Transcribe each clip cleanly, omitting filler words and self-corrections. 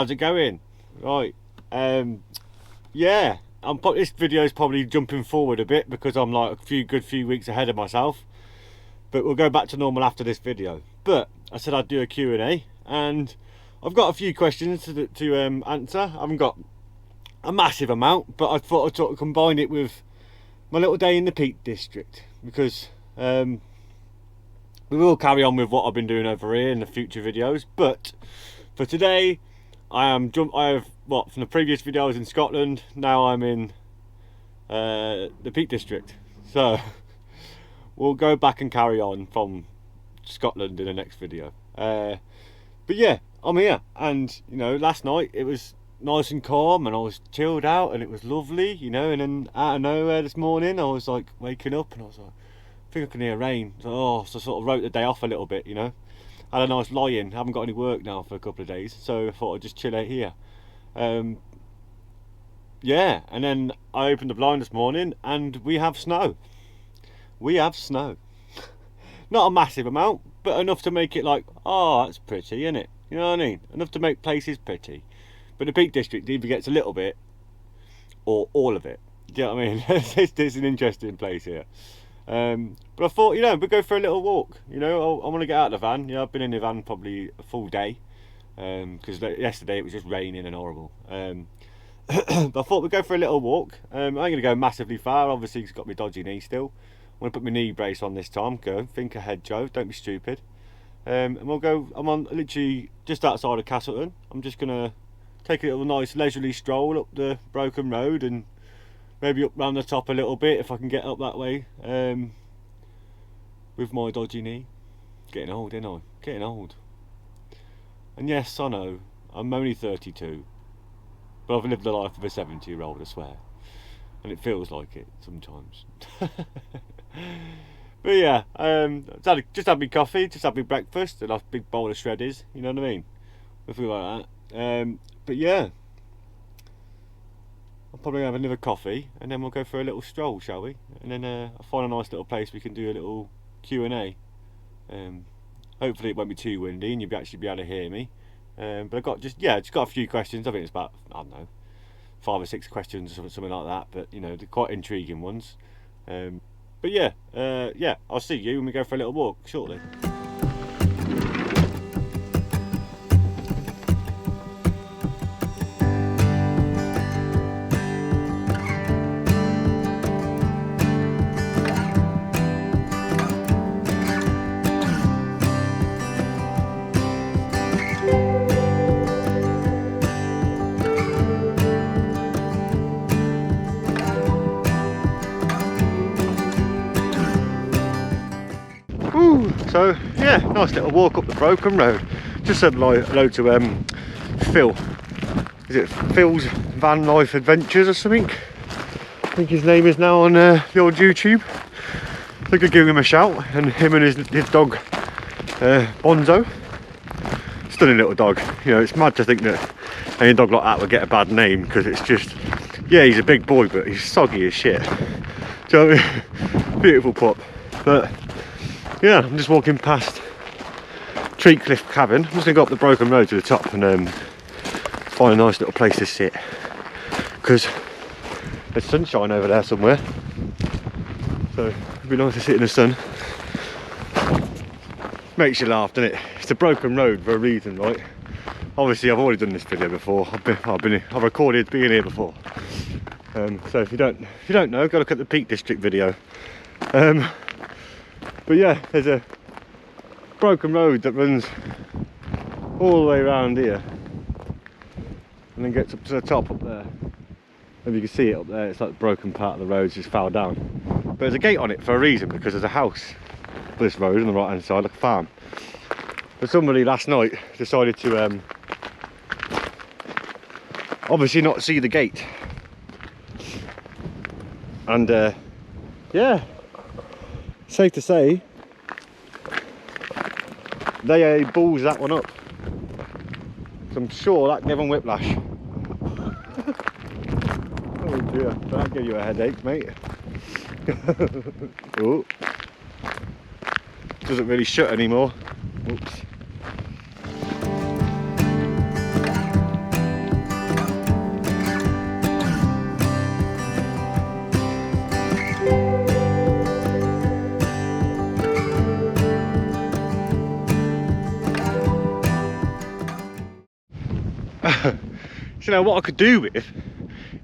How's it going? Right. Yeah. This video is probably jumping forward a bit because I'm like a good few weeks ahead of myself. But we'll go back to normal after this video. But I said I'd do a Q&A, and I've got a few questions to answer. I haven't got a massive amount, but I thought I'd sort of combine it with my little day in the Peak District, because we will carry on with what I've been doing over here in the future videos. But for today, from the previous video I was in Scotland, now I'm in the Peak District. So we'll go back and carry on from Scotland in the next video. But yeah, I'm here, and you know, last night it was nice and calm and I was chilled out and it was lovely, you know, and then out of nowhere this morning I was like waking up and I was like, I think I can hear rain. So I sort of wrote the day off a little bit, you know. Had a nice lie-in. Haven't got any work now for a couple of days, so I thought I'd just chill out here. Yeah, and then I opened the blind this morning and we have snow. We have snow. Not a massive amount, but enough to make it like, oh, that's pretty, isn't it? You know what I mean? Enough to make places pretty. But the Peak District either gets a little bit or all of it. Do you know what I mean? It's an interesting place here. But I thought, you know, we'd go for a little walk. You know, I want to get out of the van. You know, I've been in the van probably a full day, because yesterday it was just raining and horrible. But I thought we'd go for a little walk. I ain't going to go massively far. Obviously, it's got my dodgy knee still. I'm going to put my knee brace on this time. Go, think ahead, Joe. Don't be stupid. And we'll go. I'm on literally just outside of Castleton. I'm just going to take a little nice leisurely stroll up the broken road and maybe up round the top a little bit if I can get up that way, with my dodgy knee. Getting old, ain't I? Getting old. And yes, I know, I'm only 32, but I've lived the life of a 70-year-old, I swear. And it feels like it sometimes. But yeah, just had my coffee, just had my breakfast, and a big bowl of shredders, you know what I mean? Nothing like that. But yeah, I'll probably have another coffee and then we'll go for a little stroll, shall we? And then I'll find a nice little place we can do a little Q&A. Hopefully it won't be too windy and you'll actually be able to hear me. But I've got just got a few questions. I think it's about, I don't know, 5 or 6 questions or something like that. But you know, they're quite intriguing ones. But yeah, I'll see you when we go for a little walk shortly. So yeah, nice little walk up the broken road. Just said hello to Phil. Is it Phil's Van Life Adventures or something? I think his name is now on the old YouTube. I could give him a shout, and him and his dog Bonzo. Stunning little dog. You know, it's mad to think that any dog like that would get a bad name, because it's just, yeah, he's a big boy, but he's soggy as shit. So beautiful pup. But yeah, I'm just walking past Treecliff Cavern. I'm just going to go up the broken road to the top and find a nice little place to sit, because there's sunshine over there somewhere, so it'd be nice to sit in the sun. Makes you laugh, doesn't it? It's a broken road for a reason, right? Obviously I've already done this video before. I've recorded being here before. So if you don't know, go look at the Peak District video. But yeah, there's a broken road that runs all the way around here and then gets up to the top up there. If you can see it up there, it's like the broken part of the road just fell down. But there's a gate on it for a reason, because there's a house for this road on the right hand side, like a farm. But somebody last night decided to obviously not see the gate. And yeah, safe to say, they balls that one up. So I'm sure that gave them whiplash. Oh dear, that'll give you a headache, mate. Oh, doesn't really shut anymore. Oops. you know what I could do with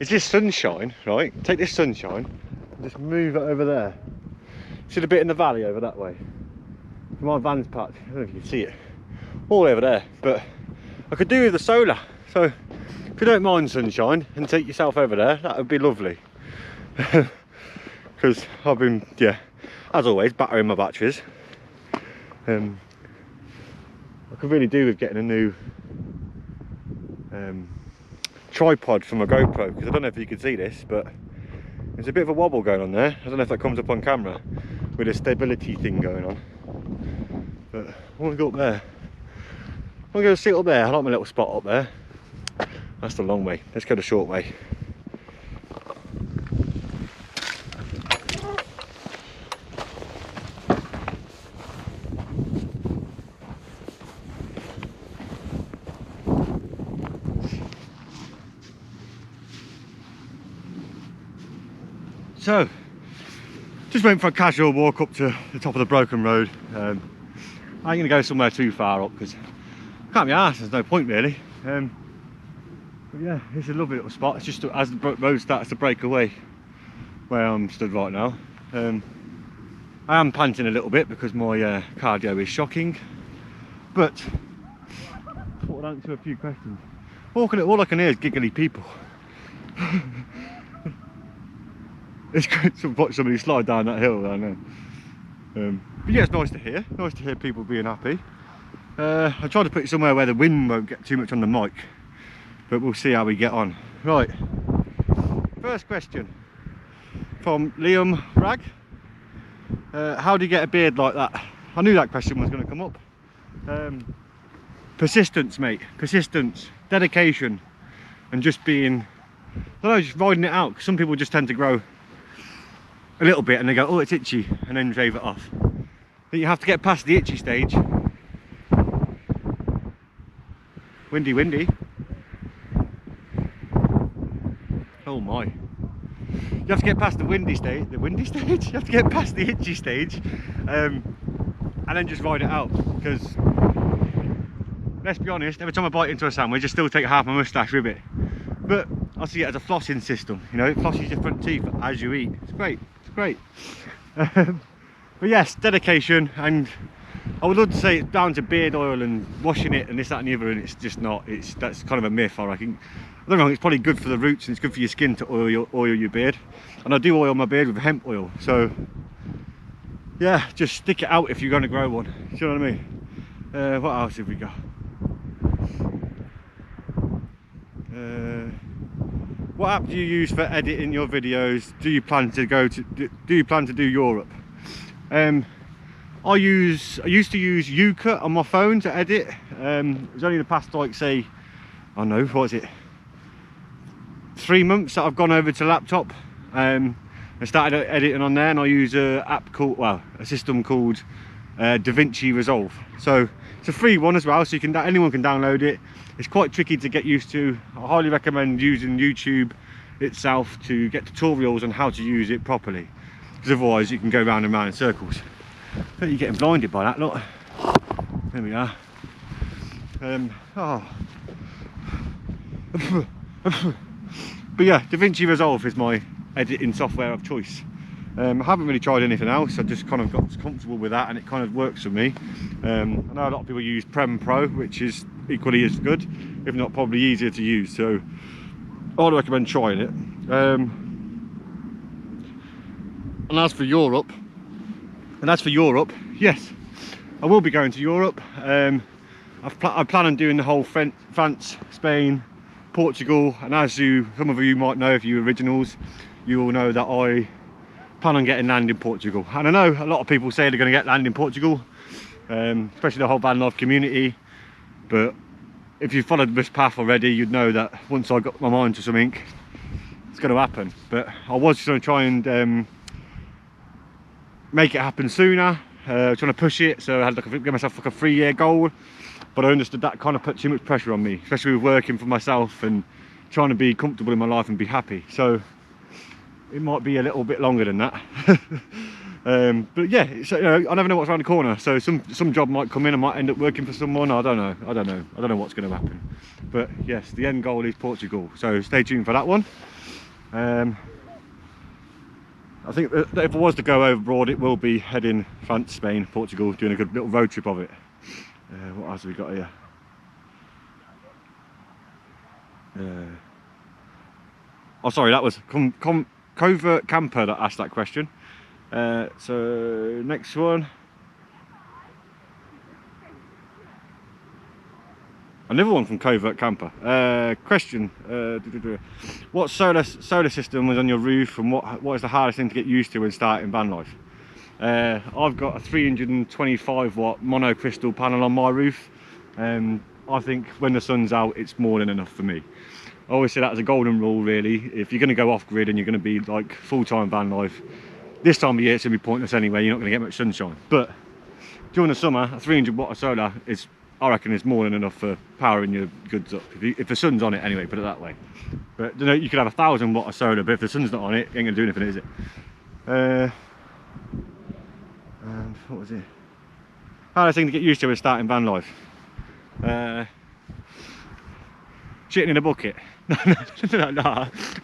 is this sunshine, right? Take this sunshine and just move it over there. See the bit in the valley over that way? My van's parked, I don't know if you can see it, all over there. But I could do with the solar. So if you don't mind sunshine and take yourself over there, that would be lovely. Because I've been, yeah, as always, battering my batteries. I could really do with getting a new tripod for my GoPro, because I don't know if you can see this, but there's a bit of a wobble going on there. I don't know if that comes up on camera with a stability thing going on. But I want to go up there. I want to go sit up there. I like my little spot up there. That's the long way. Let's go the short way. So, just went for a casual walk up to the top of the Broken Road. I ain't going to go somewhere too far up because I can't be arsed, there's no point really. But yeah, it's a lovely little spot. It's just as the road starts to break away where I'm stood right now. I am panting a little bit because my cardio is shocking. But I thought I'd answer a few questions. All I can hear is giggly people. It's great to watch somebody slide down that hill down there. But yeah, it's nice to hear people being happy. I tried to put it somewhere where the wind won't get too much on the mic, but we'll see how we get on. Right, first question from Liam Rag. How do you get a beard like that? I knew that question was going to come up. Persistence, mate, persistence, dedication, and just being, I don't know, just riding it out. Because some people just tend to grow a little bit and they go, oh, it's itchy, and then shave it off. But you have to get past the itchy stage. Windy, windy. Oh my. You have to get past the windy stage, you have to get past the itchy stage, and then just ride it out. Because let's be honest, every time I bite into a sandwich, I still take half my moustache with it. But I see it as a flossing system, you know, it flosses your front teeth as you eat. It's great, it's great. But yes, dedication, and I would love to say it's down to beard oil and washing it and this, that and the other, and it's just not. That's kind of a myth, I reckon. I don't know, it's probably good for the roots and it's good for your skin to oil your beard. And I do oil my beard with hemp oil, so yeah, just stick it out if you're going to grow one. Do you know what I mean? What else have we got? What app do you use for editing your videos? Do you plan to do Europe? I used to use Yuka on my phone to edit. It was only the past, like, say, I don't know, what is it, 3 months that I've gone over to laptop. I started editing on there, and I use a system called DaVinci Resolve. So it's a free one as well, so anyone can download it. It's quite tricky to get used to. I highly recommend using YouTube itself to get tutorials on how to use it properly, because otherwise you can go round and round in circles. I think you're getting blinded by that, look. There we are. But yeah, DaVinci Resolve is my editing software of choice. I haven't really tried anything else. I just kind of got comfortable with that, and it kind of works for me. I know a lot of people use Prem Pro, which is equally as good, if not probably easier to use. So I would recommend trying it. And as for Europe, yes, I will be going to Europe. I plan on doing the whole France, Spain, Portugal, and as some of you might know, if you're originals, you will know that I plan on getting land in Portugal. And I know a lot of people say they're going to get land in Portugal, especially the whole van life community. But if you followed this path already, you'd know that once I got my mind to something, it's going to happen. But I was going to try and make it happen sooner, trying to push it. So I had to give myself like a 3-year goal, but I understood that kind of put too much pressure on me, especially with working for myself and trying to be comfortable in my life and be happy. So it might be a little bit longer than that. But yeah, it's, you know, I never know what's around the corner. So some job might come in, I might end up working for someone. I don't know what's going to happen. But yes, the end goal is Portugal. So stay tuned for that one. I think that if I was to go abroad, it will be heading France, Spain, Portugal, doing a good little road trip of it. What else have we got here? Oh, sorry, that was Covert Camper that asked that question. So next one. Another one from Covert Camper. Question: what solar system was on your roof, and what is the hardest thing to get used to when starting van life? I've got a 325 watt monocrystal panel on my roof. I think when the sun's out, it's more than enough for me. I always say that as a golden rule, really. If you're going to go off grid and you're going to be like full-time van life, this time of year it's going to be pointless anyway. You're not going to get much sunshine. But during the summer, a 300 watt of solar is, I reckon, is more than enough for powering your goods up. If the sun's on it anyway, put it that way. But you know, you could have 1,000 watt of solar, but if the sun's not on it, it ain't going to do anything, is it? What was it? Hardest thing to get used to is starting van life. Shitting in a bucket. No,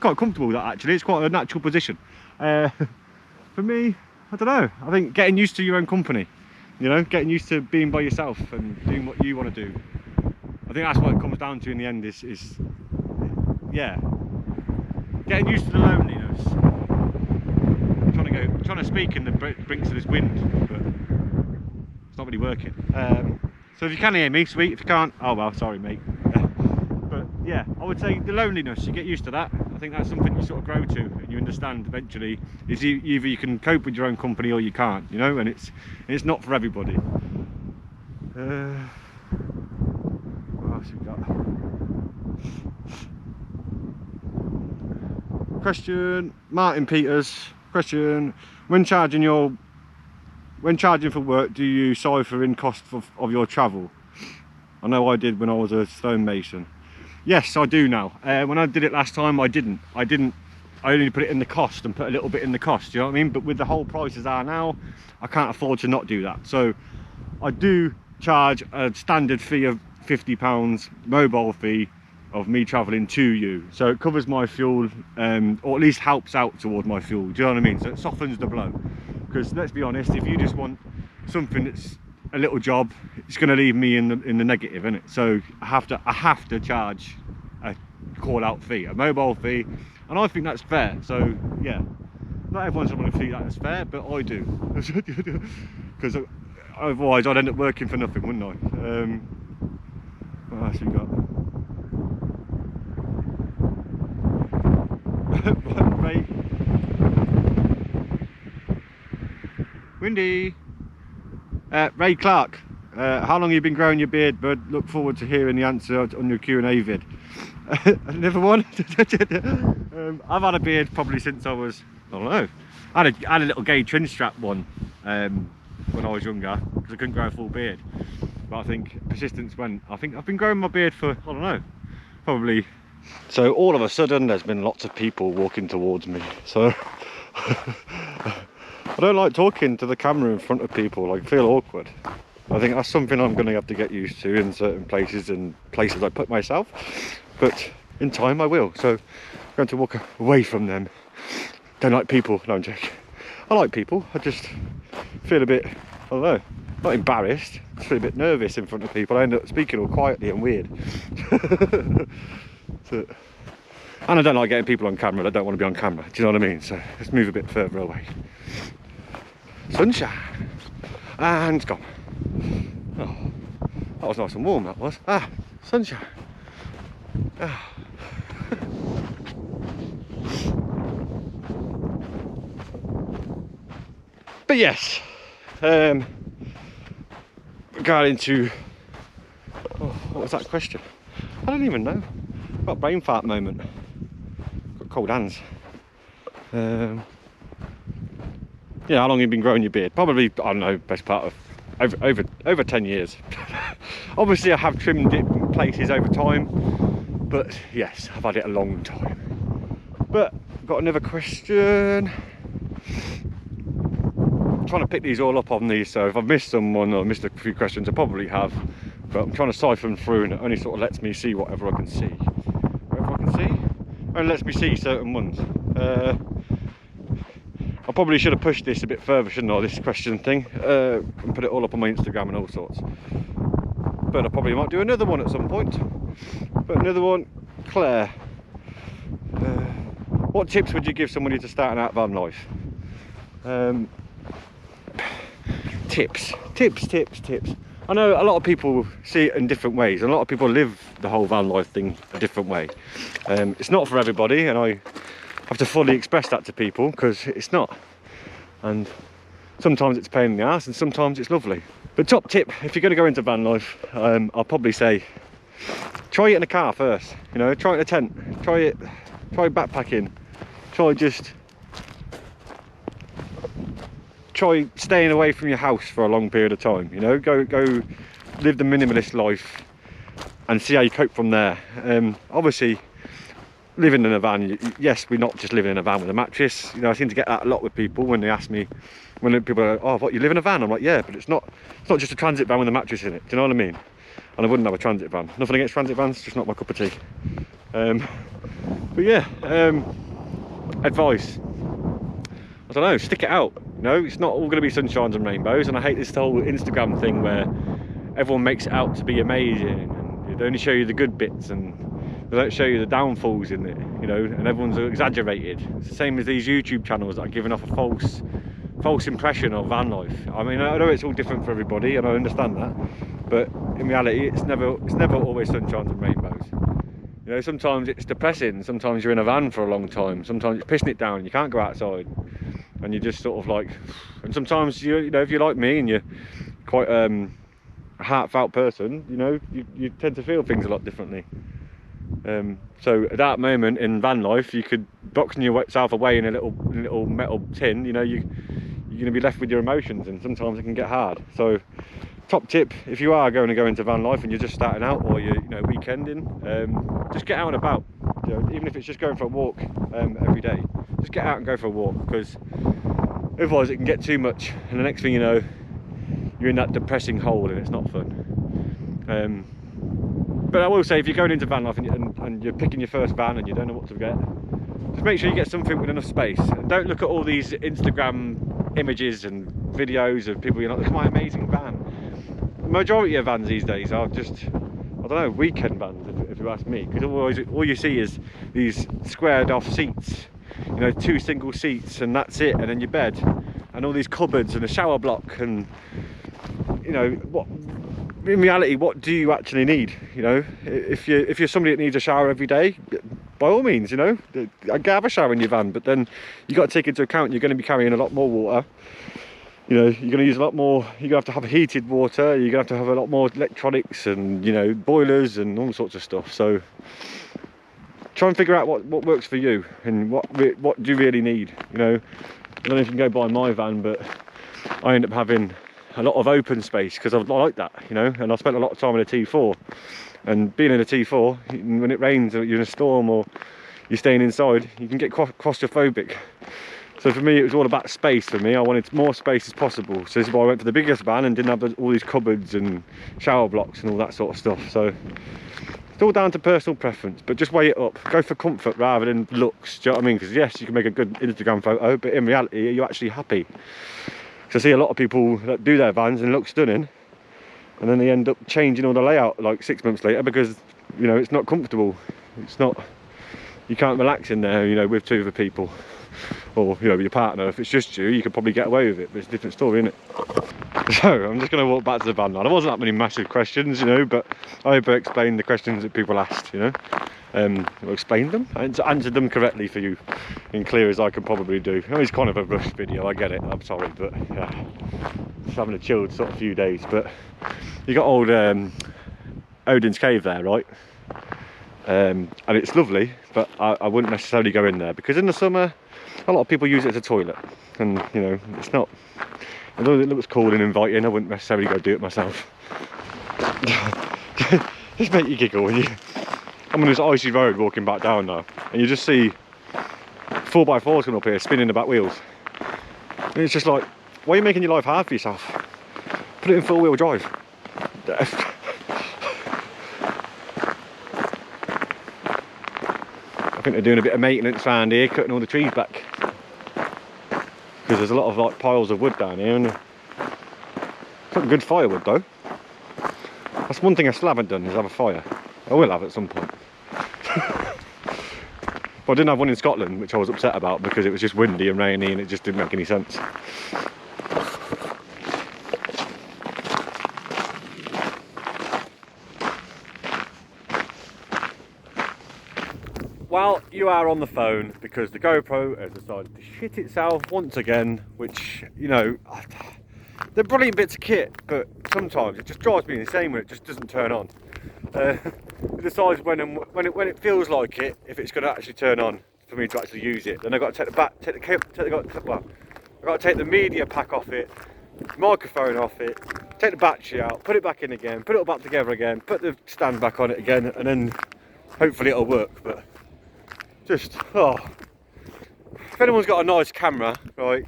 quite comfortable with that actually. It's quite a natural position. For me, I don't know. I think getting used to your own company. You know, getting used to being by yourself and doing what you want to do. I think that's what it comes down to in the end. Is yeah, getting used to the loneliness. Trying to speak in the brinks of this wind, but it's not really working. So if you can hear me, sweet. If you can't, oh well, sorry mate. But yeah, I would say the loneliness, you get used to that. I think that's something you sort of grow to and you understand eventually. Is either you can cope with your own company or you can't, you know, and it's not for everybody. What else we got? Question, Martin Peters. Question: when charging for work, do you cipher in cost of your travel? I know I did when I was a stonemason. Yes, I do now. When I did it last time, I didn't. I only put it in the cost and put a little bit in the cost, you know what I mean? But with the whole prices are now, I can't afford to not do that. So I do charge a standard fee of £50 mobile fee of me travelling to you. So it covers my fuel, or at least helps out toward my fuel, do you know what I mean? So it softens the blow. Because let's be honest, if you just want something that's a little job, it's going to leave me in the negative, isn't it? So I have to charge a call out fee, a mobile fee, and I think that's fair. So yeah, not everyone's going to think that's fair, but I do, because otherwise I'd end up working for nothing, wouldn't I? What else we got? Right. Windy. Ray Clark, how long have you been growing your beard, bud? Look forward to hearing the answer on your Q&A vid. Another one. I've had a beard probably since I was, I don't know, I had a little gay chin strap one when I was younger, because I couldn't grow a full beard. But I think persistence went. I think I've been growing my beard for, I don't know, probably. So all of a sudden there's been lots of people walking towards me, so I don't like talking to the camera in front of people. I feel awkward. I think that's something I'm going to have to get used to in certain places and places I put myself, but in time I will. So I'm going to walk away from them. Don't like people. No, I'm joking. I like people. I just feel a bit, I don't know, not embarrassed, I feel a bit nervous in front of people. I end up speaking all quietly and weird. So, and I don't like getting people on camera. I don't want to be on camera. Do you know what I mean? So let's move a bit further away. Sunshine, and it's gone. Oh, that was nice and warm, that was. Ah, sunshine. Ah. But yes, regarding to, what was that question? I don't even know. Got a brain fart moment. Got cold hands. Yeah, how long have you been growing your beard? Probably, I don't know, best part of over 10 years. Obviously I have trimmed it in places over time, but yes, I've had it a long time. But got another question. trying to pick these all up on these, so if I've missed someone or missed a few questions, I probably have, but I'm trying to siphon through, and it only sort of lets me see whatever I can see. Whatever I can see, only lets me see certain ones. I probably should have pushed this a bit further, shouldn't I, this question thing, and put it all up on my Instagram and all sorts. But I probably might do another one at some point. But another one, Claire. What tips would you give somebody to starting out van life? Tips. I know a lot of people see it in different ways, and a lot of people live the whole van life thing a different way. It's not for everybody, and I have to fully express that to people, because it's not. And sometimes it's a pain in the ass, and sometimes it's lovely. But top tip, if you're going to go into van life, I'll probably say try it in a car first. You know, try it in a tent, try backpacking, try staying away from your house for a long period of time. You know, go live the minimalist life and see how you cope from there. Obviously, living in a van, yes, we're not just living in a van with a mattress. You know, I seem to get that a lot with people when they ask me, when people are, oh, what, you live in a van? I'm like, yeah, but it's not just a transit van with a mattress in it. Do you know what I mean? And I wouldn't have a transit van. Nothing against transit vans, just not my cup of tea. But yeah, advice. I don't know, stick it out. You know, it's not all going to be sunshines and rainbows, and I hate this whole Instagram thing where everyone makes it out to be amazing, and they only show you the good bits, and they don't show you the downfalls in it, you know, and everyone's exaggerated. It's the same as these YouTube channels that are giving off a false impression of van life. I mean, I know it's all different for everybody, and I understand that, but in reality, it's never always sunshines and rainbows. You know, sometimes it's depressing, sometimes you're in a van for a long time, sometimes it's pissing it down, you can't go outside, and you're just sort of like, and sometimes you know, if you're like me and you're quite a heartfelt person, you know, you tend to feel things a lot differently. So at that moment in van life, you could box yourself away in a little metal tin. You know, you're going to be left with your emotions, and sometimes it can get hard. So top tip, if you are going to go into van life and you're just starting out, or you're, you know, weekending, just get out and about. You know, even if it's just going for a walk every day, just get out and go for a walk, because otherwise it can get too much, and the next thing you know, you're in that depressing hole, and it's not fun. But I will say, if you're going into van life and you're picking your first van and you don't know what to get, just make sure you get something with enough space. And don't look at all these Instagram images and videos of people, you know, it's my amazing van. The majority of vans these days are just, I don't know, weekend vans, if you ask me, because all you see is these squared off seats, you know, 2 single seats, and that's it, and then your bed, and all these cupboards and a shower block, and you know, what in reality, what do you actually need? You know, if you're somebody that needs a shower every day, by all means, you know, have a shower in your van, but then you got to take into account you're going to be carrying a lot more water. You know, you're going to use a lot more, you're going to have heated water, you're going to have a lot more electronics, and, you know, boilers and all sorts of stuff. So try and figure out what works for you, and what do you really need. You know, I don't know if you can go buy my van, but I end up having a lot of open space because I like that, you know, and I spent a lot of time in a T4, and being in a T4, when it rains or you're in a storm or you're staying inside, you can get claustrophobic. So for me, it was all about space. For me, I wanted more space as possible, so this is why I went for the biggest van and didn't have all these cupboards and shower blocks and all that sort of stuff. So it's all down to personal preference, but just weigh it up. Go for comfort rather than looks. Do you know what I mean? Because yes, you can make a good Instagram photo, but in reality, are you actually happy? So I see a lot of people that do their vans and look stunning, and then they end up changing all the layout like 6 months later because, you know, it's not comfortable. It's not, you can't relax in there, you know, with 2 other people, or, you know, with your partner. If it's just you could probably get away with it, but it's a different story, isn't it? So I'm just going to walk back to the van now. There wasn't that many massive questions, you know, but I hope I explained the questions that people asked, you know. Explained them and answered them correctly for you, and clear as I can probably do. I mean, it's kind of a rushed video, I get it, I'm sorry, but yeah, just having a chilled sort of few days. But you got old Odin's Cave there, right? And it's lovely, but I wouldn't necessarily go in there, because in the summer a lot of people use it as a toilet, and, you know, it's not, although it looks cool and inviting, I wouldn't necessarily go do it myself. Just make you giggle when I'm on this icy road walking back down now, and you just see 4x4s coming up here spinning the back wheels, and it's just like, Why are you making your life hard for yourself? Put it in four-wheel drive. I think they're doing a bit of maintenance around here, cutting all the trees back. Because there's a lot of like piles of wood down here, and some good firewood though. That's one thing I still haven't done, is have a fire. I will have at some point. But I didn't have one in Scotland, which I was upset about because it was just windy and rainy and it just didn't make any sense. Well, you are on the phone because the GoPro has decided to shit itself once again, which, you know, they're brilliant bits of kit, but sometimes it just drives me insane when it just doesn't turn on. It decides when it feels like it, if it's going to actually turn on for me to actually use it. Then I've got to take the media pack off it, microphone off it, take the battery out, put it back in again, put it all back together again, put the stand back on it again, and then hopefully it'll work. But just, oh, if anyone's got a nice camera, right,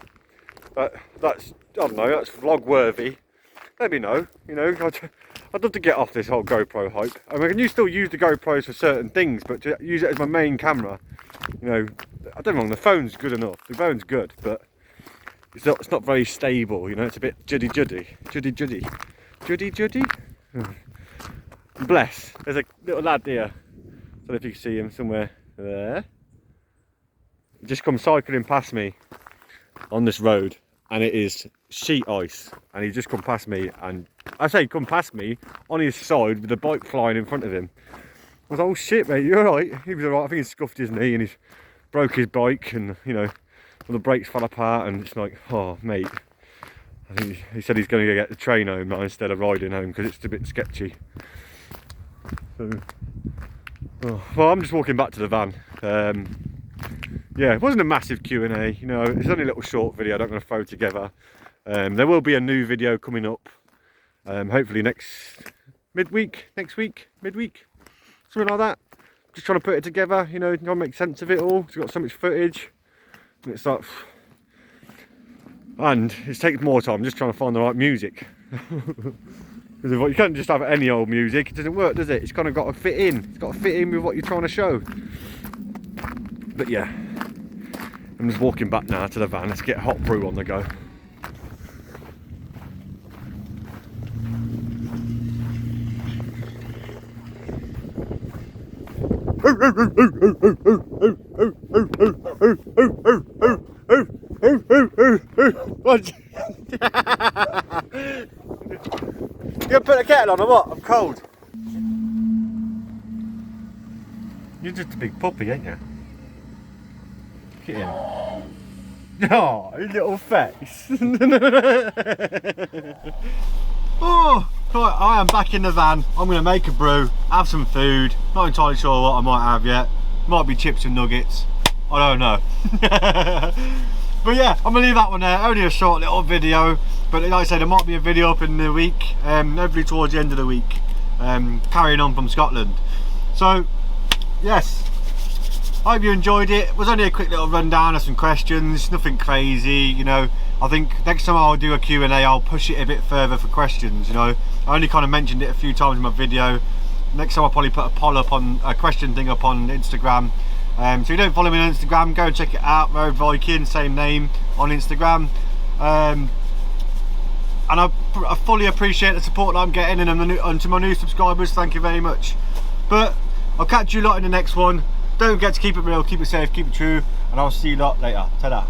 that's, I don't know, that's vlog worthy, let me know. You know, I'd love to get off this whole GoPro hype. I mean, I can still use the GoPros for certain things, but to use it as my main camera, you know, I don't know, the phone's good enough, the phone's good, but it's not very stable, you know, it's a bit juddy. Bless, there's a little lad here, I don't know if you can see him somewhere there. He just come cycling past me on this road, and it is sheet ice, and he just come past me, and I say come past me on his side with the bike flying in front of him. I was like, oh shit mate, you're alright? He was alright. I think he scuffed his knee and he's broke his bike, and you know, all the brakes fell apart, and it's like, oh mate, I think he said he's going to get the train home now instead of riding home because it's a bit sketchy. So, oh, well, I'm just walking back to the van. Yeah, it wasn't a massive Q&A, you know, it's only a little short video I'm not going to throw together. There will be a new video coming up, hopefully next week, midweek, something like that. Just trying to put it together, you know, trying to make sense of it all. It's got so much footage, and it's like, and it takes more time just trying to find the right music. Because you can't just have any old music, it doesn't work, does it? It's kind of got to fit in. It's got to fit in with what you're trying to show. But yeah, I'm just walking back now to the van. Let's get hot brew on the go. You gonna put the kettle on or what? I'm cold. You're just a big puppy, ain't you? Look at him. Oh, his little face. Oh, right, I am back in the van. I'm going to make a brew, have some food. Not entirely sure what I might have yet. Might be chips and nuggets. I don't know. But yeah, I'm going to leave that one there. Only a short little video. But like I said, there might be a video up in the week. Hopefully towards the end of the week. Carrying on from Scotland. So, yes. I hope you enjoyed it. It was only a quick little rundown of some questions, nothing crazy, you know. I think next time I'll do a Q&A, I'll push it a bit further for questions, you know. I only kind of mentioned it a few times in my video. Next time I'll probably put a poll up on, a question thing up on Instagram. So if you don't follow me on Instagram, go and check it out, Road Viking, same name on Instagram. And I fully appreciate the support that I'm getting, and to my new subscribers, thank you very much. But I'll catch you lot in the next one. Don't forget to keep it real, keep it safe, keep it true, and I'll see you lot later. Ta-da.